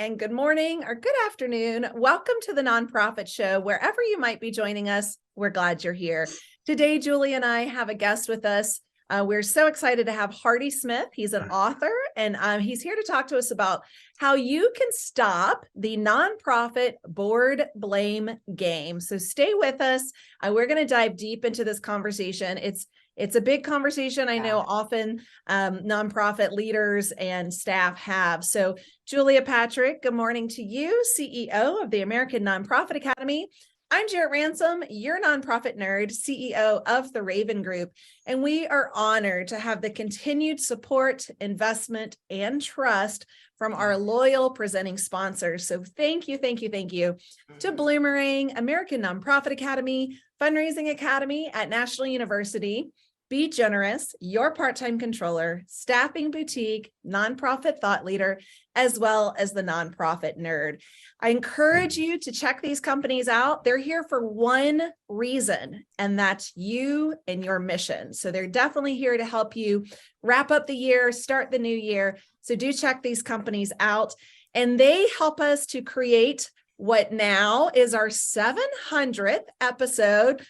and good morning or good afternoon. Welcome to the Nonprofit Show. Wherever you might be joining us, we're glad you're here. Today, Julie and I have a guest with us. We're so excited to have Hardy Smith. He's an author, and he's here to talk to us about how you can stop the nonprofit board blame game. So stay with us. We're going to dive deep into this conversation. It's a big conversation. I know often nonprofit leaders and staff have. So Julia Patrick, good morning to you, CEO of the American Nonprofit Academy. I'm Jarrett Ransom, your nonprofit nerd, CEO of the Raven Group, and we are honored to have the continued support, investment, and trust from our loyal presenting sponsors. So thank you to Bloomerang, American Nonprofit Academy, Fundraising Academy at National University, Be Generous, Your Part-Time Controller, Staffing Boutique, Nonprofit Thought Leader, as well as the Nonprofit Nerd. I encourage you to check these companies out. They're here for one reason, and that's you and your mission. So they're definitely here to help you wrap up the year, start the new year. So do check these companies out. And they help us to create what now is our 700th episode.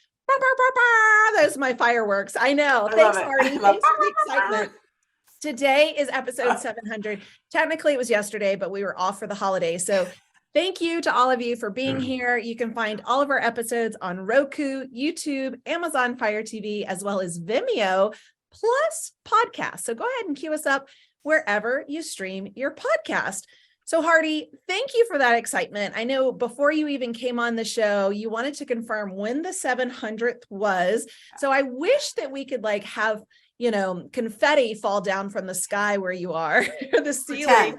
Those are my fireworks. I know. Thanks, Marty. Thanks for the excitement. Today is episode 700. Technically, it was yesterday, but we were off for the holidays. So thank you to all of you for being here. You can find all of our episodes on Roku, YouTube, Amazon Fire TV, as well as Vimeo, plus podcasts. So go ahead and queue us up wherever you stream your podcast. So Hardy, thank you for that excitement. I know before you even came on the show, you wanted to confirm when the 700th was. So I wish that we could have, confetti fall down from the sky where you are, the ceiling.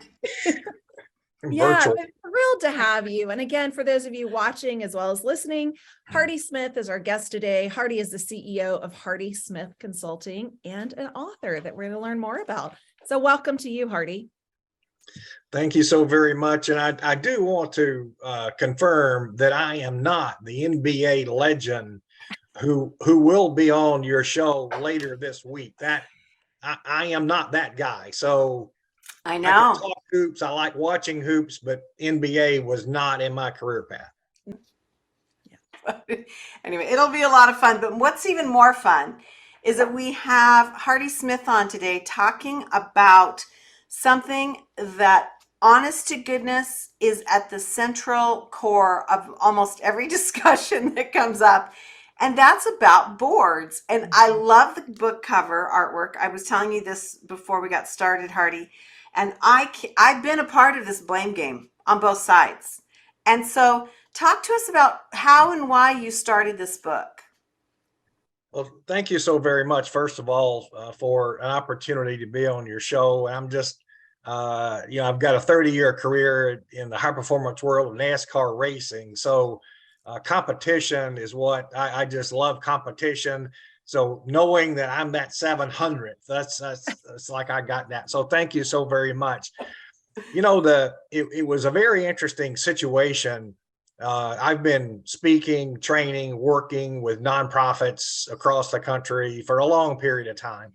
Yeah, I'm thrilled to have you. And again, for those of you watching as well as listening, Hardy Smith is our guest today. Hardy is the CEO of Hardy Smith Consulting and an author that we're going to learn more about. So welcome to you, Hardy. Thank you so very much. And I do want to confirm that I am not the NBA legend who will be on your show later this week. That I am not that guy. So I know. I can talk hoops. I like watching hoops, but NBA was not in my career path. Yeah. Anyway, it'll be a lot of fun. But what's even more fun is that we have Hardy Smith on today talking about something that, honest to goodness, is at the central core of almost every discussion that comes up. And that's about boards. And I love the book cover artwork. I was telling you this before we got started, Hardy. And I've been a part of this blame game on both sides. And so talk to us about how and why you started this book. Well, thank you so very much, first of all, for an opportunity to be on your show. I'm just, I've got a 30-year career in the high performance world of NASCAR racing. So competition is what I just love competition. So knowing that I'm that 700th, that's like I got that. So thank you so very much. It was a very interesting situation. I've been speaking, training, working with nonprofits across the country for a long period of time.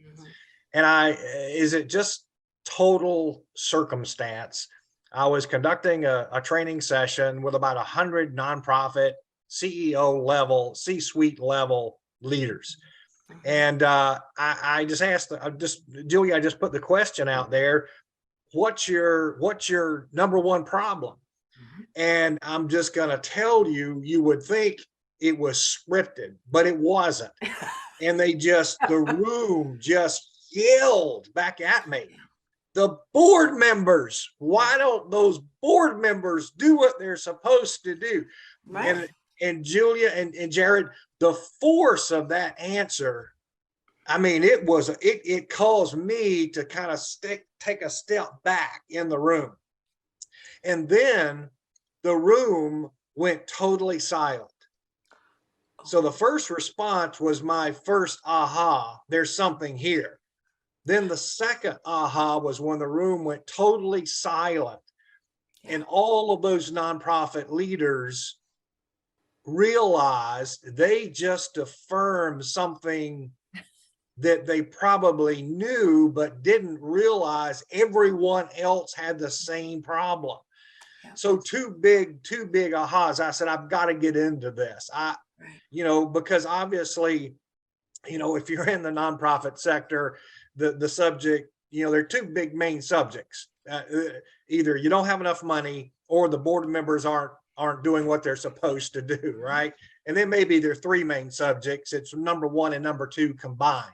And is it just total circumstance? I was conducting a training session with about 100 nonprofit CEO level, C-suite level leaders. And I just asked, Julie, I just put the question out there, what's your number one problem? And I'm just going to tell you, you would think it was scripted, but it wasn't. And the room just yelled back at me. The board members, why don't those board members do what they're supposed to do? Right. And Julia and Jared, the force of that answer, I mean, it caused me to kind of take a step back in the room. And then the room went totally silent. So the first response was my first aha, there's something here. Then the second aha was when the room went totally silent. And all of those nonprofit leaders realized they just affirmed something that they probably knew, but didn't realize everyone else had the same problem. So two big ahas. I said, I've got to get into this. Because obviously, if you're in the nonprofit sector, the subject, there are two big main subjects. Either you don't have enough money or the board members aren't doing what they're supposed to do, right? And then maybe there are three main subjects. It's number one and number two combined.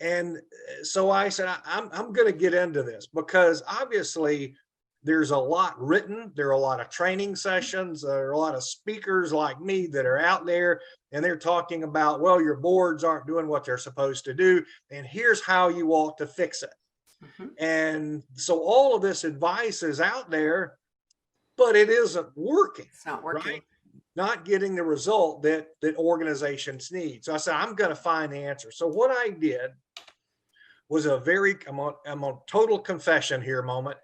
And so I said, I'm going to get into this because obviously there's a lot written. There are a lot of training sessions. There are a lot of speakers like me that are out there, and they're talking about, well, your boards aren't doing what they're supposed to do, and here's how you ought to fix it. And so all of this advice is out there, but it isn't working. It's not working. Right? Not getting the result that organizations need. So I said, I'm going to find the answer. So what I did was I'm on total confession here moment,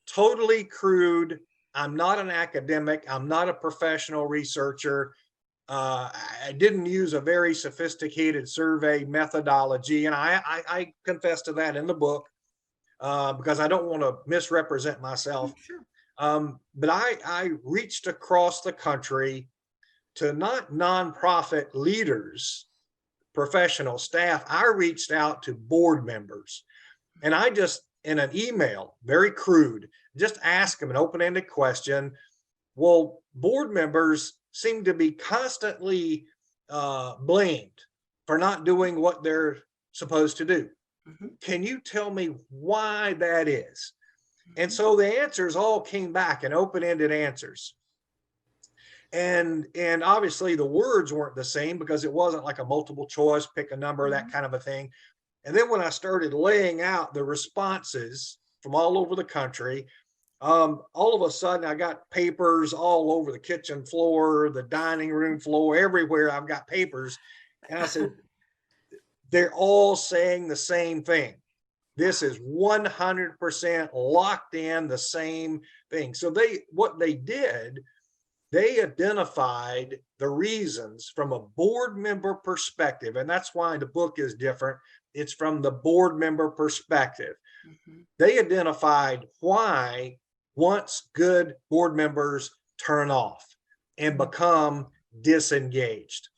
totally crude. I'm not an academic. I'm not a professional researcher. I didn't use a very sophisticated survey methodology. And I confess to that in the book because I don't want to misrepresent myself. Sure. But I reached across the country to not nonprofit leaders, professional staff. I reached out to board members, and I just, in an email, very crude, just asked them an open-ended question. Well, board members seem to be constantly blamed for not doing what they're supposed to do. Can you tell me why that is? And so the answers all came back in open-ended answers. And obviously the words weren't the same because it wasn't like a multiple choice, pick a number, that kind of a thing. And then when I started laying out the responses from all over the country, all of a sudden I got papers all over the kitchen floor, the dining room floor, everywhere I've got papers. And I said, they're all saying the same thing. This is 100% locked in, the same thing. So what they did, they identified the reasons from a board member perspective. And that's why the book is different. It's from the board member perspective. They identified why once good board members turn off and become disengaged.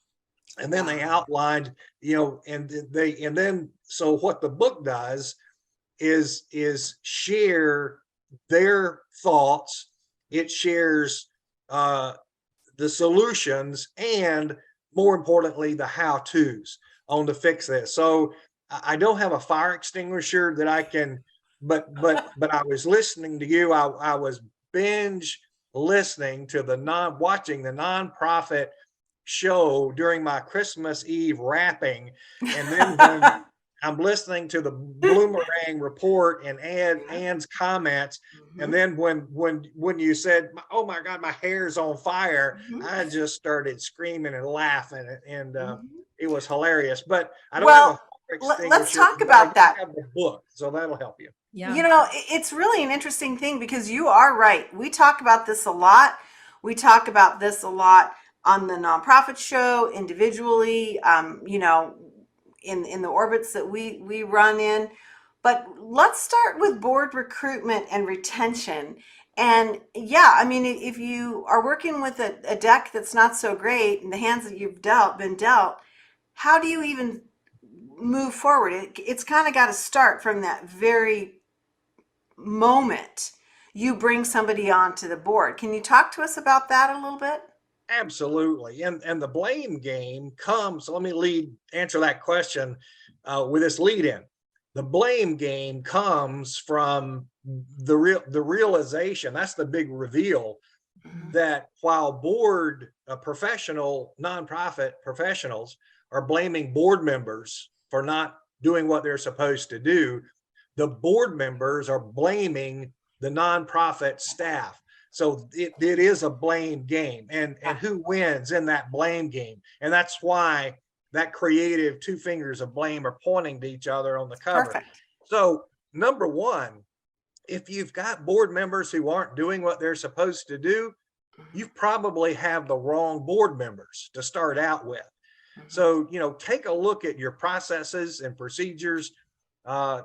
And then they outlined, so what the book does is share their thoughts. It shares the solutions and, more importantly, the how-tos on to fix this. So I don't have a fire extinguisher that I can, but I was listening to you. I was binge listening to watching the nonprofit show during my Christmas Eve wrapping, and then when I'm listening to the Bloomerang report and Ann's comments, and then when you said, "Oh my God, my hair's on fire," I just started screaming and laughing, and it was hilarious. But I don't have a fire extinguisher. Let's talk about that. I have the book, so that'll help you. Yeah. It's really an interesting thing because you are right. We talk about this a lot. We talk about this a lot on the nonprofit show, individually, in the orbits that we run in. But let's start with board recruitment and retention. And if you are working with a deck that's not so great and the hands that you've been dealt, how do you even move forward? It's kind of got to start from that very moment you bring somebody onto the board. Can you talk to us about that a little bit? Absolutely. And the blame game comes, so let me answer that question with this lead in. The blame game comes from the realization, that's the big reveal, that while board nonprofit professionals are blaming board members for not doing what they're supposed to do, the board members are blaming the nonprofit staff. So it is a blame game, and who wins in that blame game? And that's why that creative two fingers of blame are pointing to each other on the cover. Perfect. So number one, if you've got board members who aren't doing what they're supposed to do, you probably have the wrong board members to start out with. So, take a look at your processes and procedures. I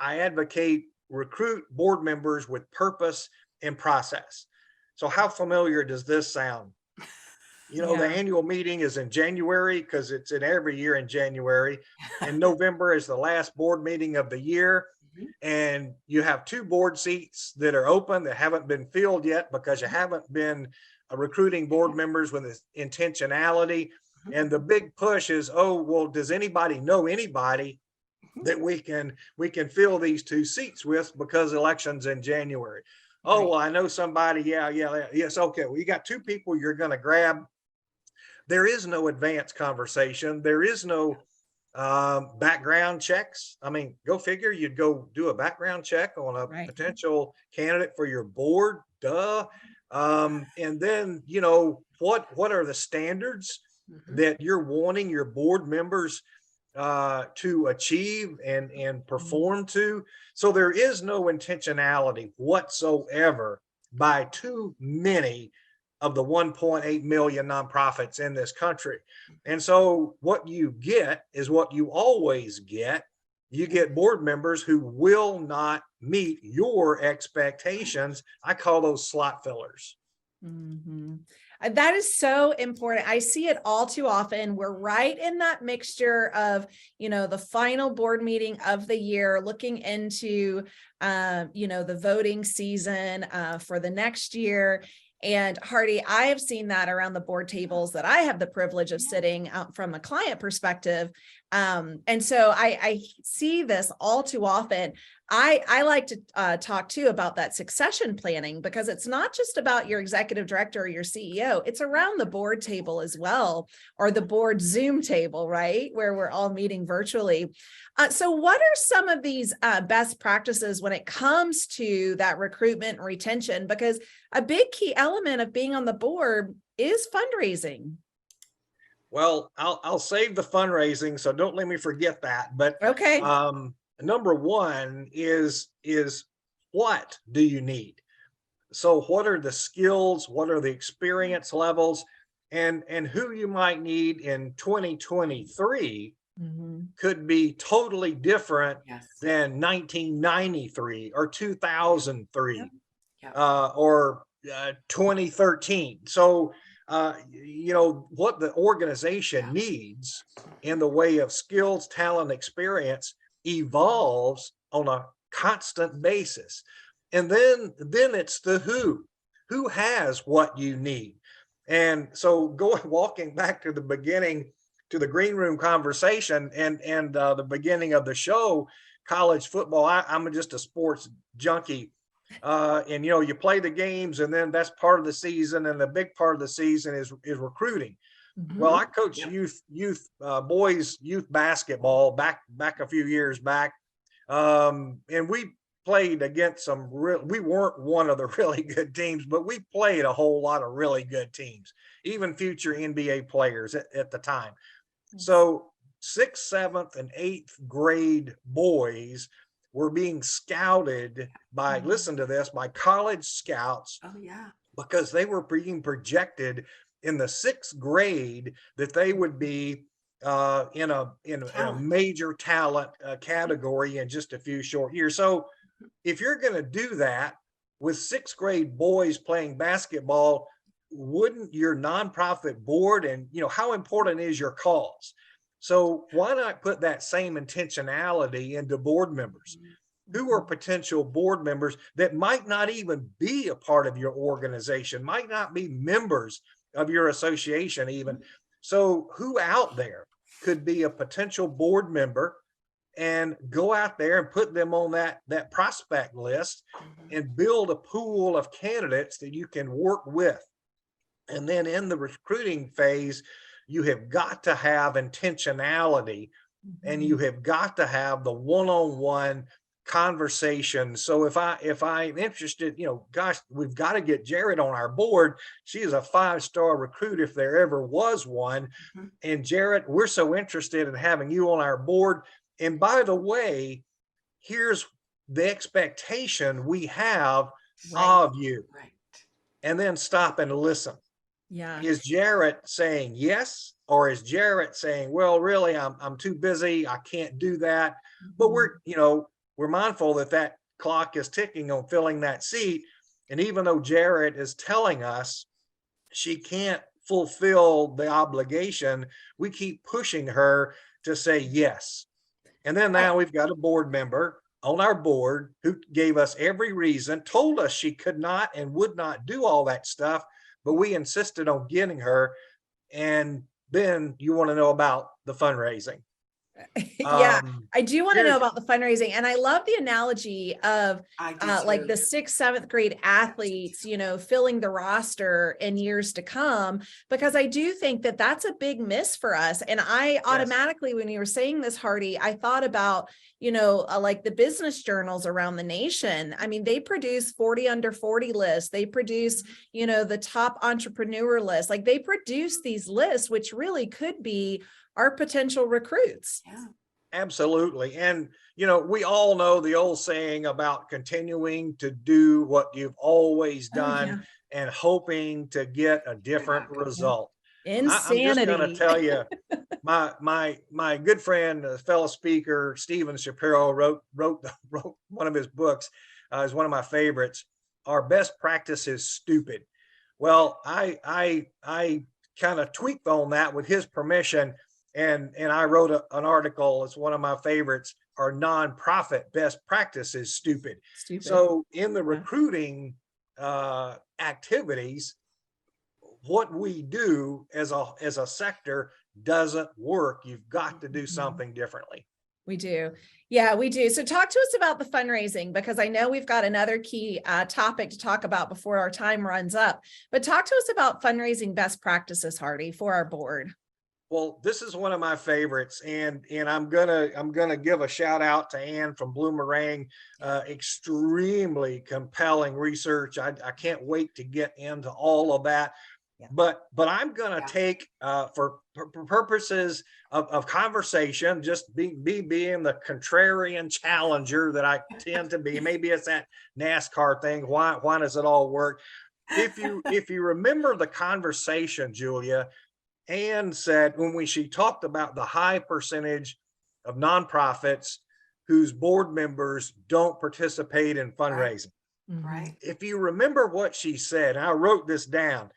advocate recruit board members with purpose and process. So how familiar does this sound? You know, the Yeah. annual meeting is in January because it's in every year in January. And November is the last board meeting of the year. Mhm. And you have 2 board seats that are open that haven't been filled yet because you haven't been recruiting board members with this intentionality. And the big push is, oh, well, does anybody know anybody that we can fill these 2 seats with because elections in January? Oh, Right. well, I know somebody. Yes. Okay. Well, you got 2 people you're going to grab. There is no advanced conversation. There is no background checks. I mean, go figure, you'd go do a background check on a Right. potential candidate for your board. Duh. And then, you know, what are the standards Mhm. that you're wanting your board members to achieve and perform to? So there is no intentionality whatsoever by too many of the 1.8 million nonprofits in this country. And so what you get is what you always get. You get board members who will not meet your expectations. I call those slot fillers. Mhm. That is so important. I see it all too often. We're right in that mixture of, the final board meeting of the year, looking into, the voting season for the next year. And Hardy, I have seen that around the board tables that I have the privilege of sitting out from a client perspective. And so I see this all too often. I like to talk too about that succession planning, because it's not just about your executive director or your CEO. It's around the board table as well, or the board Zoom table, right? Where we're all meeting virtually. So what are some of these best practices when it comes to that recruitment and retention? Because a big key element of being on the board is fundraising. Well, I'll save the fundraising, so don't let me forget that. But Okay. number one is what do you need? So what are the skills? What are the experience levels? And who you might need in 2023 Mhm. could be totally different Yes. than 1993 or 2003 Yep. Yep. or 2013. So, what the organization needs in the way of skills, talent, experience evolves on a constant basis. And then it's the who has what you need. And so walking back to the beginning, to the green room conversation and the beginning of the show, college football. I'm just a sports junkie. And you play the games, and then that's part of the season, and the big part of the season is recruiting. Well, I coach youth boys youth basketball back a few years back, and we played against some we weren't one of the really good teams, but we played a whole lot of really good teams, even future NBA players at the time. So 6th, 7th, and 8th grade boys were being scouted by, listen to this, by college scouts. Oh, yeah. Because they were being projected in the 6th grade that they would be in a major talent category in just a few short years. So if you're going to do that with 6th grade boys playing basketball, wouldn't your nonprofit board, and how important is your cause? So why not put that same intentionality into board members? Who are potential board members that might not even be a part of your organization, might not be members of your association even. So who out there could be a potential board member, and go out there and put them on that prospect list and build a pool of candidates that you can work with. And then in the recruiting phase, you have got to have intentionality, and you have got to have the one-on-one conversation. So if I'm interested, gosh, we've got to get Jared on our board. She is a 5-star recruit if there ever was one. And Jared, we're so interested in having you on our board. And by the way, here's the expectation we have of you. Right. And then stop and listen. Yeah. Is Jarrett saying yes, or is Jarrett saying, well, really, I'm too busy, I can't do that? But we're mindful that clock is ticking on filling that seat. And even though Jared is telling us she can't fulfill the obligation, we keep pushing her to say yes. And then now we've got a board member on our board who gave us every reason, told us she could not and would not do all that stuff, but we insisted on getting her. And then you want to know about the fundraising. Yeah, I do want to know here's- about the fundraising. And I love the analogy of I do like too. the 6th, 7th grade athletes, you know, filling the roster in years to come, because I do think that that's a big miss for us. And I automatically, when you were saying this, Hardy, I thought about, you know, like the business journals around the nation. I mean, they produce 40 under 40 lists. They produce, you know, the top entrepreneur list. Like they produce these lists, which really could be our potential recruits. Yeah. Absolutely. And, you know, we all know the old saying about continuing to do what you've always done and hoping to get a different result. Insanity. I'm just going to tell you, my good friend, fellow speaker, Stephen Shapiro wrote one of his books, is one of my favorites. Our best practice is stupid. Well, I kind of tweaked on that with his permission. And I wrote an article. It's one of my favorites. Our nonprofit best practice is stupid. So in the recruiting activities, what we do as a sector doesn't work. You've got to do something differently. We do. Yeah, we do. So talk to us about the fundraising, because I know we've got another key topic to talk about before our time runs up. But talk to us about fundraising best practices, Hardy, for our board. Well, this is one of my favorites, and I'm gonna give a shout out to Ann from Bloomerang. Extremely compelling research. I can't wait to get into all of that. Yeah. But I'm gonna take for purposes of conversation, just being the contrarian challenger that I tend to be. Maybe it's that NASCAR thing. Why does it all work? If you remember the conversation, Julia, Ann said when she talked about the high percentage of nonprofits whose board members don't participate in fundraising. Right. If you remember what she said, and I wrote this down,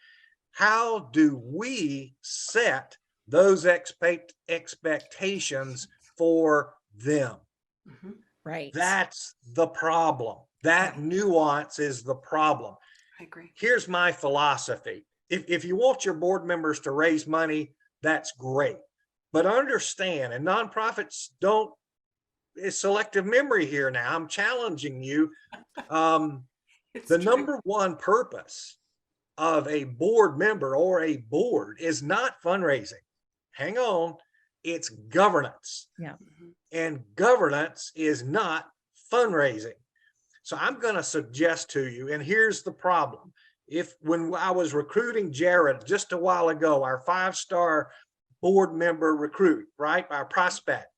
how do we set those expectations for them? Right. That's the problem. That nuance is the problem. I agree. Here's my philosophy. If you want your board members to raise money, that's great. But understand, and nonprofits don't, it's selective memory here now. I'm challenging you. The number one purpose of a board member or a board is not fundraising. Hang on, it's governance. Yeah. And governance is not fundraising. So I'm going to suggest to you, and here's the problem. When I was recruiting Jared just a while ago, our 5-star board member recruit, right, our prospect,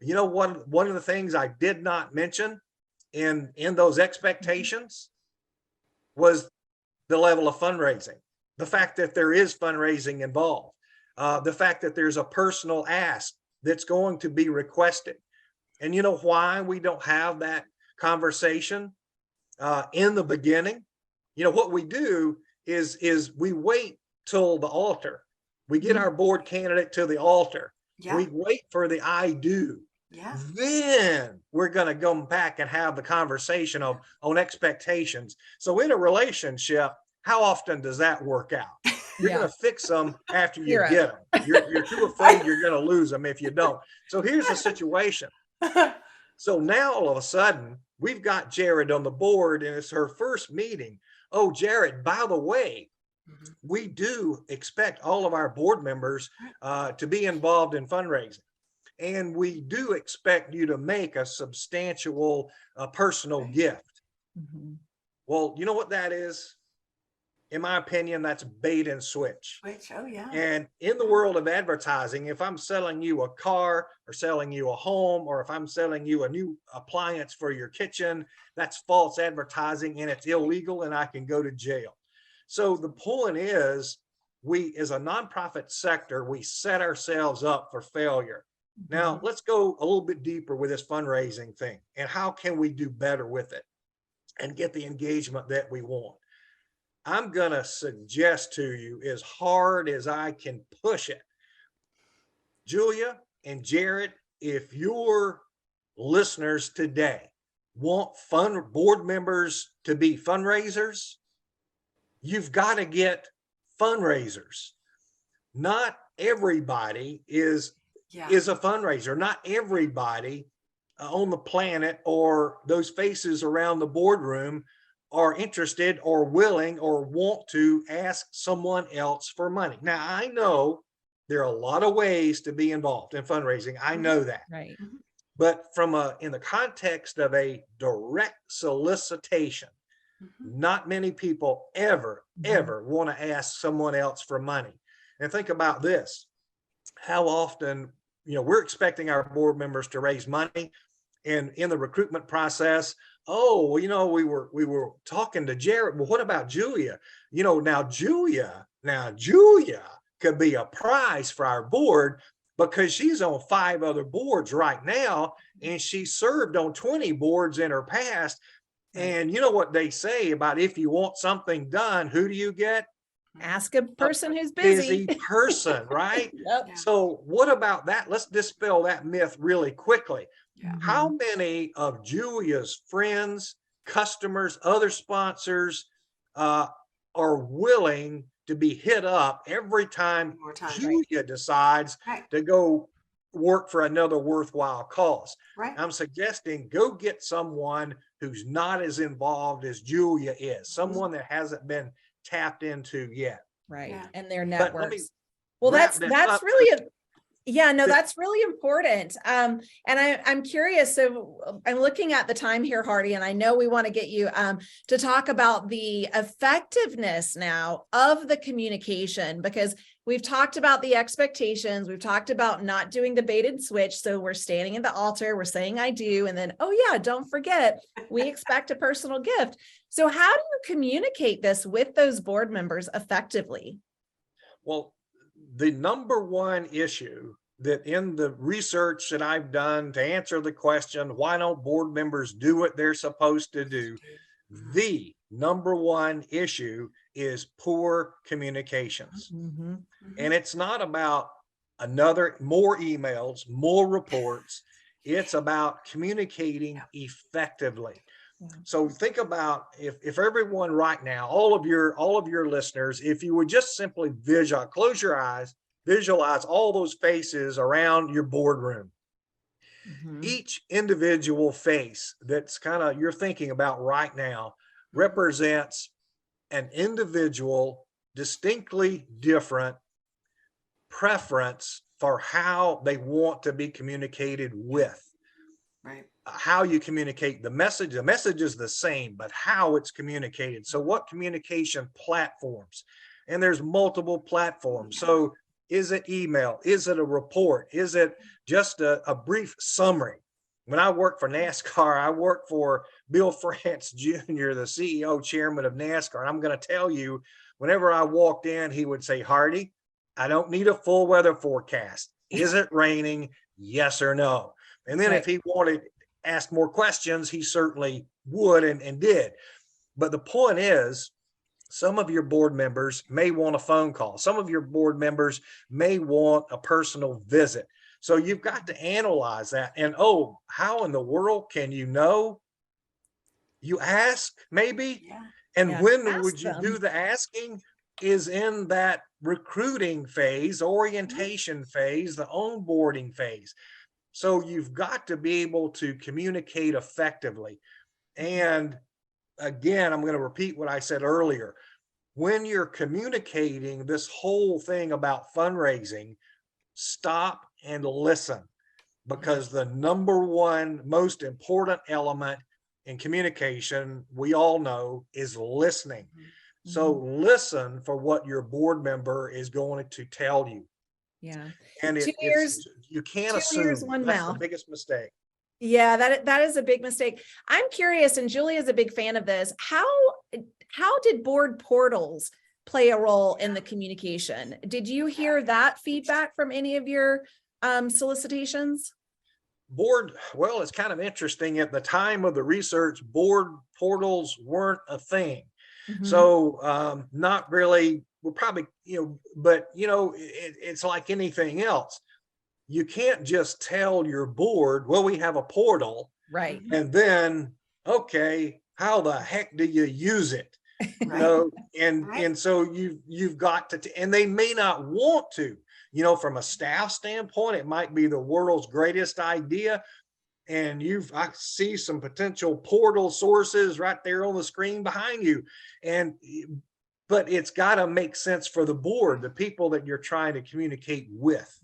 you know, one of the things I did not mention in those expectations was the level of fundraising, the fact that there is fundraising involved, the fact that there's a personal ask that's going to be requested. And you know why we don't have that conversation in the beginning? You know, what we do is we wait till the altar. We get our board candidate to the altar. Yeah. We wait for the I do. Yeah. Then we're going to go back and have the conversation on expectations. So in a relationship, how often does that work out? You're going to fix them after you get them. You're too afraid you're going to lose them if you don't. So here's the situation. So now all of a sudden, we've got Jared on the board, and it's her first meeting. Oh, Jared, by the way, we do expect all of our board members to be involved in fundraising. And we do expect you to make a substantial personal gift. Well, you know what that is? In my opinion, that's bait and switch. Oh, yeah. And in the world of advertising, if I'm selling you a car or selling you a home, or if I'm selling you a new appliance for your kitchen, that's false advertising and it's illegal and I can go to jail. So the point is, we as a nonprofit sector, we set ourselves up for failure. Now, let's go a little bit deeper with this fundraising thing and how can we do better with it and get the engagement that we want. I'm going to suggest to you, as hard as I can push it, Julia and Jared, if your listeners today want board members to be fundraisers, you've got to get fundraisers. Not everybody is a fundraiser. Not everybody on the planet or those faces around the boardroom are interested or willing or want to ask someone else for money. Now, I know there are a lot of ways to be involved in fundraising. I know that. Right. But in the context of a direct solicitation, not many people ever want to ask someone else for money. And think about this. How often, we're expecting our board members to raise money, and in the recruitment process, we were talking to Jared. Well, what about Julia? Now Julia could be a prize for our board because she's on 5 other boards right now, and she served on 20 boards in her past. And you know what they say about if you want something done, who do you get? Ask a person who's busy. Person, right? Yep. So what about that? Let's dispel that myth really quickly. Yeah. How many of Julia's friends, customers, other sponsors are willing to be hit up every time Julia decides to go work for another worthwhile cause? Right. I'm suggesting go get someone who's not as involved as Julia is, someone that hasn't been tapped into yet. Right. Yeah. And their networks. Well, that's really that's really important. And I'm curious. So I'm looking at the time here, Hardy, and I know we want to get you to talk about the effectiveness now of the communication, because we've talked about the expectations. We've talked about not doing the bait and switch. So we're standing at the altar, we're saying I do, and then, oh yeah, don't forget, we expect a personal gift. So how do you communicate this with those board members effectively? Well, the number one issue that in the research that I've done to answer the question, why don't board members do what they're supposed to do? The number one issue is poor communications. And it's not about more emails, more reports. It's about communicating effectively. So think about if everyone right now, all of your listeners, if you would just simply close your eyes, visualize all those faces around your boardroom. Each individual face that's you're thinking about right now represents an individual, distinctly different preference for how they want to be communicated with. Right. How you communicate the message is the same, but how it's communicated. So what communication platforms? And there's multiple platforms. So is it email? Is it a report? Is it just a brief summary? When I worked for NASCAR, I worked for Bill France Jr., the CEO, chairman of NASCAR. And I'm going to tell you, whenever I walked in, he would say, Hardy, I don't need a full weather forecast. Is it raining? Yes or no? And then if he wanted to ask more questions, he certainly would and did. But the point is, some of your board members may want a phone call. Some of your board members may want a personal visit. So you've got to analyze that. And, how in the world can you know? You ask, maybe. Yeah. And when would you do the asking? Is in that recruiting phase, orientation phase, the onboarding phase. So you've got to be able to communicate effectively. And again, I'm going to repeat what I said earlier. When you're communicating this whole thing about fundraising, stop and listen, because the number one most important element in communication, we all know, is listening. So listen for what your board member is going to tell you. Yeah. And you can't assume. That's the biggest mistake. Yeah, that is a big mistake. I'm curious, and Julie is a big fan of this. How did board portals play a role in the communication? Did you hear that feedback from any of your solicitations? Board, well, it's kind of interesting. At the time of the research, board portals weren't a thing. Mhm. So not really, we're probably, but it's like anything else. You can't just tell your board, well, we have a portal, Right. and then, okay, how the heck do you use it? Right. And so you've got to, and they may not want to, from a staff standpoint, it might be the world's greatest idea. And I see some potential portal sources right there on the screen behind you. But it's got to make sense for the board, the people that you're trying to communicate with.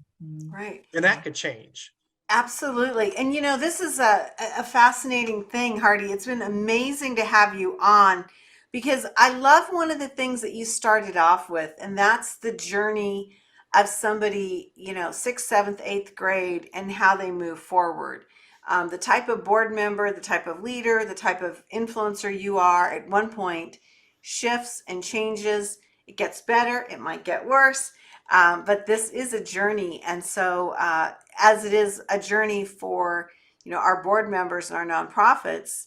Right. And that could change. Absolutely. And this is a fascinating thing, Hardy. It's been amazing to have you on because I love one of the things that you started off with, and that's the journey of somebody, 6th, 7th, 8th grade and how they move forward. The type of board member, the type of leader, the type of influencer you are at one point shifts and changes. It gets better. It might get worse. But this is a journey. And so as it is a journey for, our board members and our nonprofits,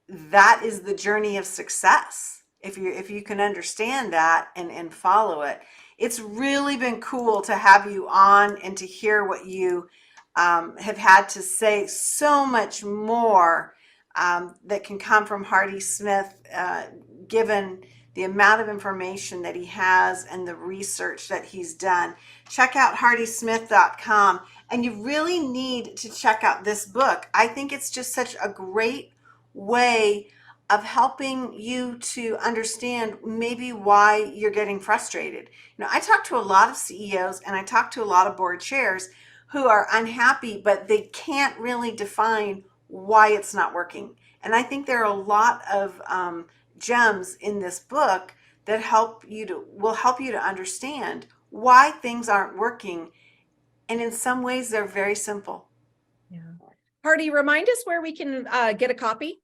that is the journey of success. If you can understand that and follow it, it's really been cool to have you on and to hear what you have had to say. So much more that can come from Hardy Smith, given the amount of information that he has and the research that he's done. Check out hardysmith.com, and you really need to check out this book. I think it's just such a great way of helping you to understand maybe why you're getting frustrated. I talk to a lot of CEOs and I talk to a lot of board chairs who are unhappy, but they can't really define why it's not working. And I think there are a lot of gems in this book that will help you to understand why things aren't working. And in some ways, they're very simple. Yeah. Hardy, remind us where we can get a copy.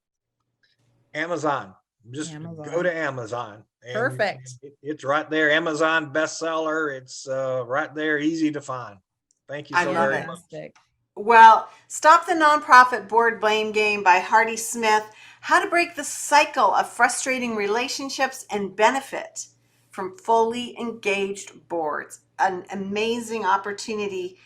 Amazon. Just go to Amazon. And perfect. It's right there. Amazon bestseller. It's right there, easy to find. Thank you so very much. Well, Stop the Nonprofit Board Blame Game by Hardy Smith. How to break the cycle of frustrating relationships and benefit from fully engaged boards. An amazing opportunity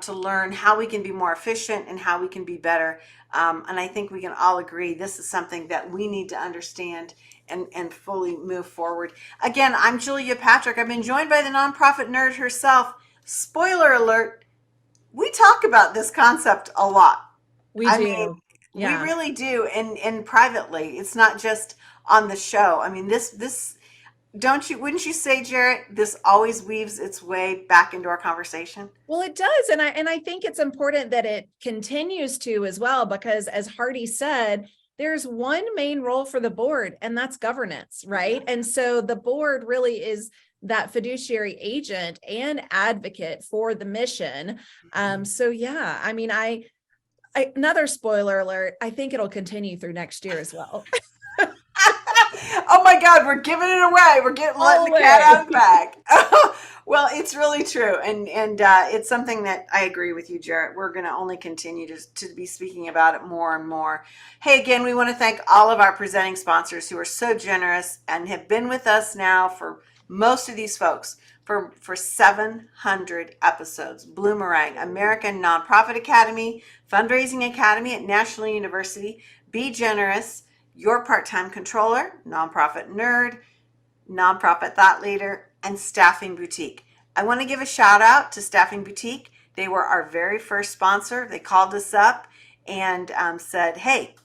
to learn how we can be more efficient and how we can be better. And I think we can all agree this is something that we need to understand and fully move forward. Again, I'm Julia Patrick. I've been joined by the nonprofit nerd herself. Spoiler alert, we talk about this concept a lot. We do. We really do. And privately, it's not just on the show. I mean, this wouldn't you say, Jarrett, this always weaves its way back into our conversation? Well, it does. And I think it's important that it continues to as well, because as Hardy said, there's one main role for the board, and that's governance, right? And so the board really is that fiduciary agent and advocate for the mission. So yeah, I mean, I another spoiler alert, I think it'll continue through next year as well. Oh my God, we're giving it away. We're letting the cat out of the bag. Well, it's really true. And it's something that I agree with you, Jarrett. We're going to only continue to be speaking about it more and more. Hey, again, we want to thank all of our presenting sponsors who are so generous and have been with us now for most of these folks for 700 episodes. Bloomerang, American Nonprofit Academy, Fundraising Academy at National University, Be Generous, Your Part-Time Controller, Nonprofit Nerd, Nonprofit Thought Leader, and Staffing Boutique. I want to give a shout out to Staffing Boutique. They were our very first sponsor. They called us up and said, hey,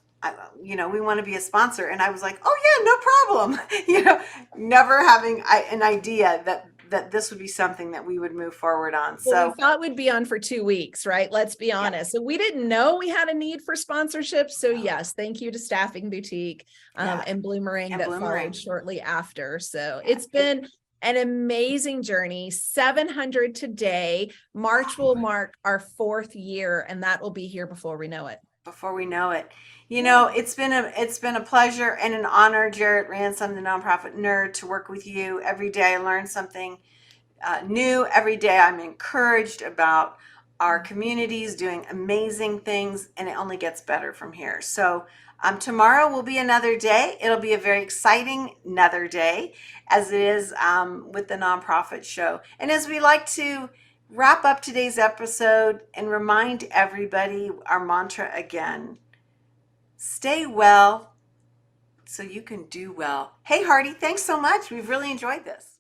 we want to be a sponsor. And I was like, oh yeah, no problem. Never having an idea that this would be something that we would move forward on. Well, we thought we'd be on for 2 weeks, right? Let's be honest. So we didn't know we had a need for sponsorship. So yes, thank you to Staffing Boutique and Bloomerang that followed shortly after. So it's been an amazing journey. 700 today. March will mark our 4th year, and that will be here before we know it. Before we know it. It's been a pleasure and an honor, Jarrett Ransom, the nonprofit nerd, to work with you. Every day I learn something new. Every day I'm encouraged about Our community is doing amazing things, and it only gets better from here. So tomorrow will be another day. It'll be a very exciting another day, as it is with the nonprofit show. And as we like to wrap up today's episode and remind everybody our mantra again: stay well so you can do well. Hey, Hardy, thanks so much. We've really enjoyed this.